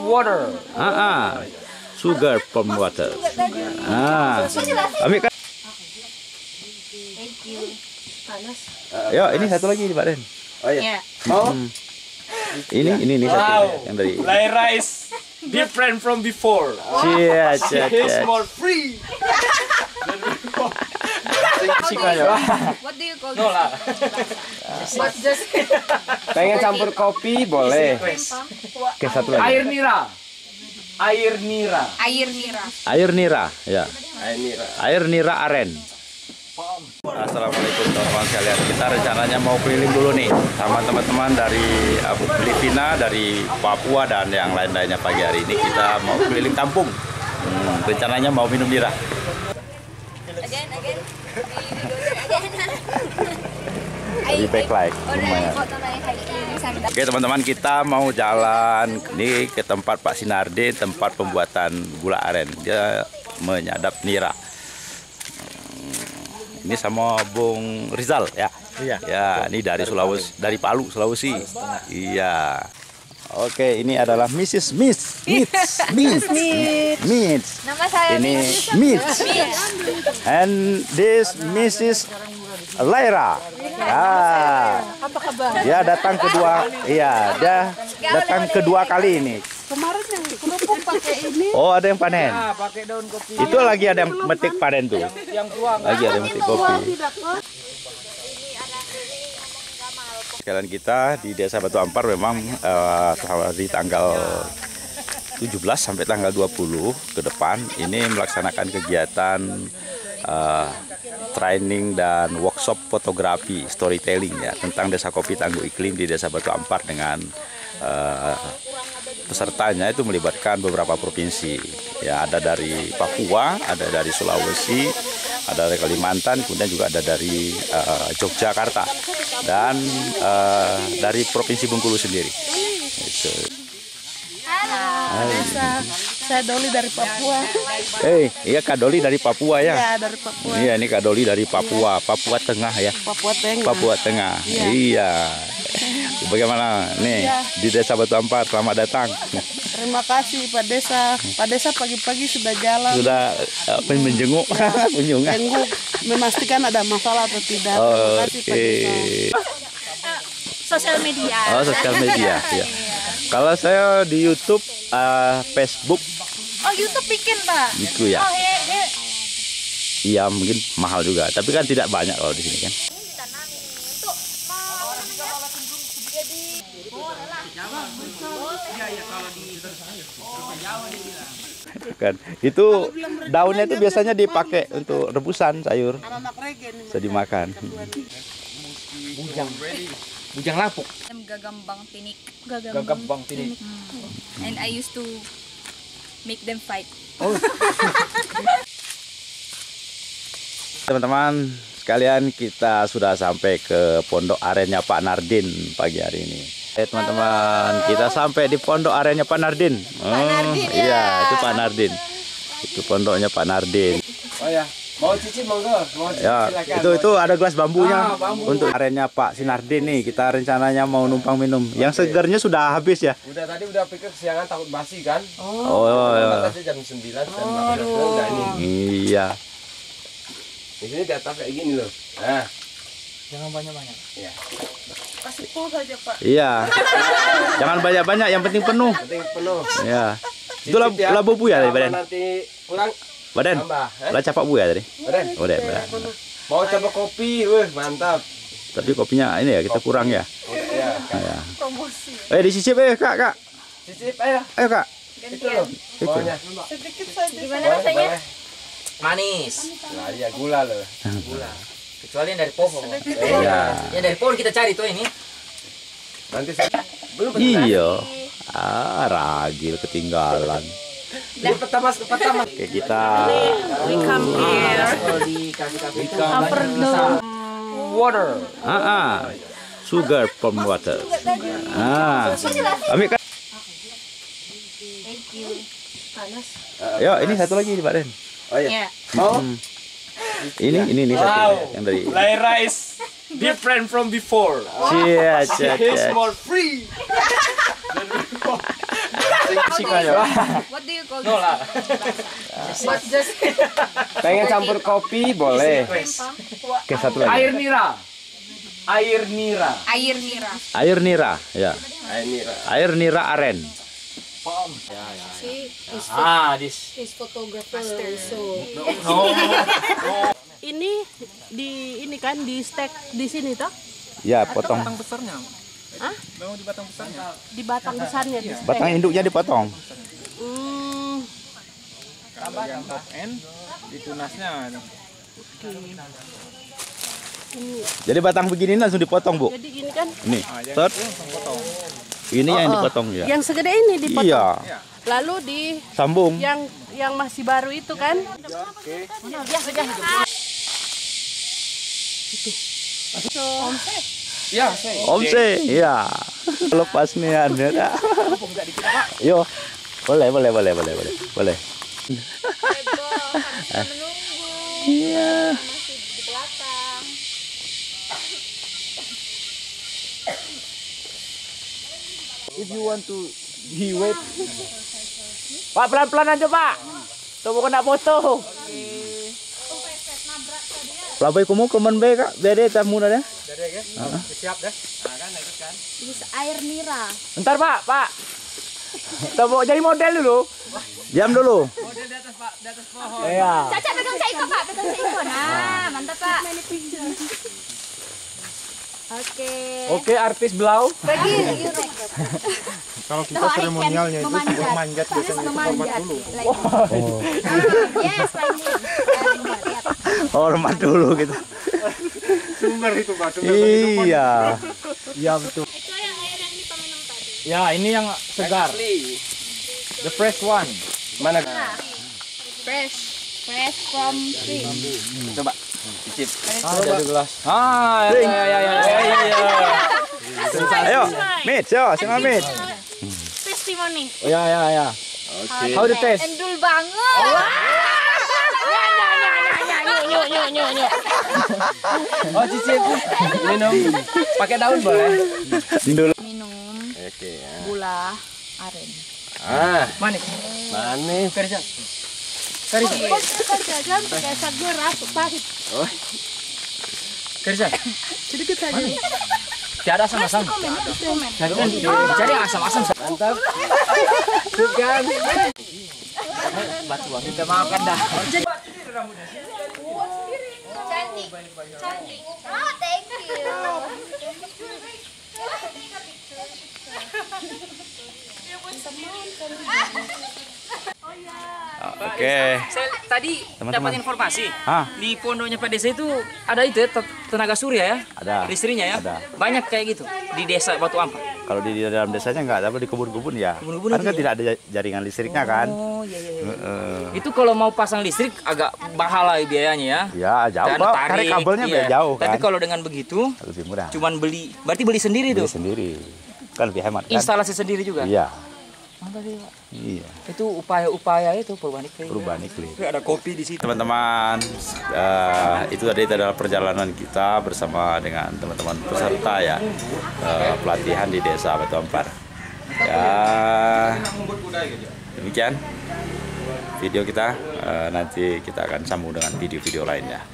water. Sugar from water. Ambil kan. Thank you. Panas. Yo, ini satu lagi Pak Den. Oh iya. Ini satu yang dari. Lyra is different from before. Cia. It's more free. What do you call this? No lah. Pengen campur kopi boleh. Oke, satu lagi. Air nira. Air nira. Air nira. Air nira, ya. Air nira. Air nira aren. Assalamualaikum teman-teman sekalian. Kita rencananya mau keliling dulu nih sama teman-teman dari Filipina, dari Papua dan yang lain-lainnya. Pagi hari ini kita mau keliling kampung. Rencananya mau minum nira. Again. Lebih backlight lumayan. Oke teman-teman, kita mau jalan ini ke tempat Pak Sinardi, tempat pembuatan gula aren. Dia menyadap nira. Ini sama Bung Rizal ya. Iya. Ya, ini dari Sulawesi, dari Palu, Sulawesi. Iya. Oke, ini adalah Mrs. Mitch. Nama saya Ini Mitch. And this Mrs. Lyra. Apa kabar? Dia datang kedua. Iya, dia datang kedua kali ini. Kemarin yang kerupuk pakai ini. Oh, ada yang panen. Pakai daun kopi. Itu lagi ada yang metik panen tuh. Yang tua. Lagi ada yang metik kopi. Sekalian kita di Desa Batu Ampar memang di tanggal 17 sampai tanggal 20 ke depan ini melaksanakan kegiatan training dan workshop fotografi storytelling ya tentang Desa Kopi Tangguh Iklim di Desa Batu Ampar dengan pesertanya itu melibatkan beberapa provinsi ya, ada dari Papua, ada dari Sulawesi, ada dari Kalimantan, kemudian juga ada dari Yogyakarta dan dari Provinsi Bengkulu sendiri. Itu. Halo, saya Doli dari Papua. Iya Kak Doli dari Papua ya? Ya, dari Papua. Iya, ini Kak Doli dari Papua, Papua Tengah ya? Papua Tengah. Papua Tengah, iya. Bagaimana nih di Desa Batu Ampar? Selamat datang. Terima kasih Pak Desa. Pak Desa pagi-pagi sudah jalan. Sudah menjenguk kunjungan. Tengok memastikan ada masalah atau tidak. Terima kasih Pak Desa. Sosial media. Oh, sosial media. Ya. Kalau saya di YouTube, Facebook. Oh, YouTube bikin, Pak. Itu ya. Oh, iya. Iya, mungkin mahal juga. Tapi kan tidak banyak kalau di sini kan. Kan itu daunnya itu biasanya dipakai untuk rebusan sayur, bisa dimakan. Bujang lapuk. Gagambang tinik. Gagambang tinik. And I used to make them fight. Teman-teman sekalian, kita sudah sampai ke pondok arennya Pak Nardin pagi hari ini. Teman-teman, kita sampai di pondok arennya Pak Nardin. Nardin, ya. Iya, itu Pak Nardin. Itu pondoknya Pak Nardin. Oh ya, mau cicip monggo. Ya, itu ada gelas bambunya untuk arennya Pak Sinardin nih. Kita rencananya mau numpang minum. Yang segernya sudah habis ya? Udah tadi udah pikir kesiangan takut basi kan? Oh ya. Tadi jam 9 jam 8 udah ini. Iya. Di sini di atas kayak gini loh. Nah, Jangan banyak-banyak. ya. Kasih full saja Pak. Iya. Jangan banyak-banyak, yang penting penuh. Penting penuh. Ya. Itu labu bu ya tadi, Badan? Nanti pulang Badan? tambah. Lah capak bu ya tadi? Badan. Oh, Badan. Mau coba kopi, mantap. Tapi kopinya ini ya kita kurang ya. Iya. Ya. Promosi. Dicicip Kak. Cicip ayo. Ayo Kak. Itu loh. Bawahnya. Sedikit saja. Gimana rasanya? Manis. Nah, iya gula loh. Gula. Kecuali yang dari pohon. Iya. Yang dari pohon kita cari tuh ini. Nanti belum Iya. Ragil ketinggalan. pertama. Oke, kita We come here. Kalau dikasih Upper dome. Water. Sugar from water. Ambil Kak. Thank you. Panas. Yo, ini satu lagi Pak Den. Oh iya. Ya. Mau? Ini satu yang dari. Lyra is different from before. Cia. It's more free. What do you call No lah. What's just Pengen campur kopi boleh. Oke, satu lagi. Air nira. Air nira. air nira? Air nira, ya. Ini Air nira aren. Ah, this. is photographer. So No. ini ini kan di stack di sini toh? Ya, potong. besarnya. Hah? Memang di batang besarnya. Di batang besarnya di stack. Batang induknya dipotong. Kalau yang top end di tunasnya. Jadi batang begini langsung dipotong, Bu. Jadi gini kan? Ini. Set. Ini yang dipotong ya. Yang segede ini dipotong. Iya. Lalu di Sambung. yang masih baru itu kan? Ya, Omse, iya. Lepas nih Anda. Yo. Boleh. Iya. if you want to wait. Pak, pelan-pelan aja, Pak. Tunggu kena foto. Labai kumu kemen be Kak. Bede tamu dah. Siap dah. Is air nira. Bentar, Pak. Tunggu jadi model dulu. Diam dulu. Iya. Caca pegang saya ikut, Pak. Pegang saya ikut. Nah, mantap, Pak. Oke. Oke, artis belau. Pergi, yuk. Kalau kita seremonialnya itu memanjat biasanya itu hormat dulu. Yes, like this. Hormat dulu gitu. Sumber itu batu. Iya. Iya, betul. Itu yang air yang kita minum tadi. Ya, ini yang segar. The fresh one. Mana? Fresh from tree. Coba. Cicip. Ada di gelas. Ya. Ayo, Mit, yo, sama Mit. Testimoni. Ya. Oke. How the taste? Endul banget. Oh, cicip. Minum. Pakai daun boleh? Dulu. Minum Oke. gula aren. Manis. Manis. Kerja. Kan pakai sagera pahit. Kerja. Sedikit saja. Tiada asam-asam. Cari asam-asam. Mantap. Bukan. Batu kita makan dah. Cantik. Oh, thank you. Oke. Saya tadi Teman-teman. dapat informasi. Hah? Di pondoknya Pak Desa itu ada itu ya, tenaga surya ya? Ada. Listrinya ya? Ada. Banyak kayak gitu di desa Batu Ampar. Kalau di dalam desanya enggak, tapi di kebun-kebun ya. Kebun-kebun Kan itu ya? tidak ada jaringan listriknya kan. Oh iya. Heeh. Itu kalau mau pasang listrik agak mahal lah biayanya ya. Ya, jauh Karena Pak. tarik, Tarik kabelnya iya. jauh kan. Tapi kalau dengan begitu Lebih murah. cuman berarti beli sendiri Beli tuh. sendiri. Kan lebih hemat kan. Instalasi sendiri juga. Iya. Mantap ya, Pak. Iya. Itu upaya-upaya itu perubahan iklim. Perubahan iklim. Ada kopi di situ. Teman-teman, itu tadi adalah perjalanan kita bersama dengan teman-teman peserta ya, pelatihan di Desa Batu Ampar. Ya, demikian video kita. Nanti kita akan sambung dengan video-video lainnya.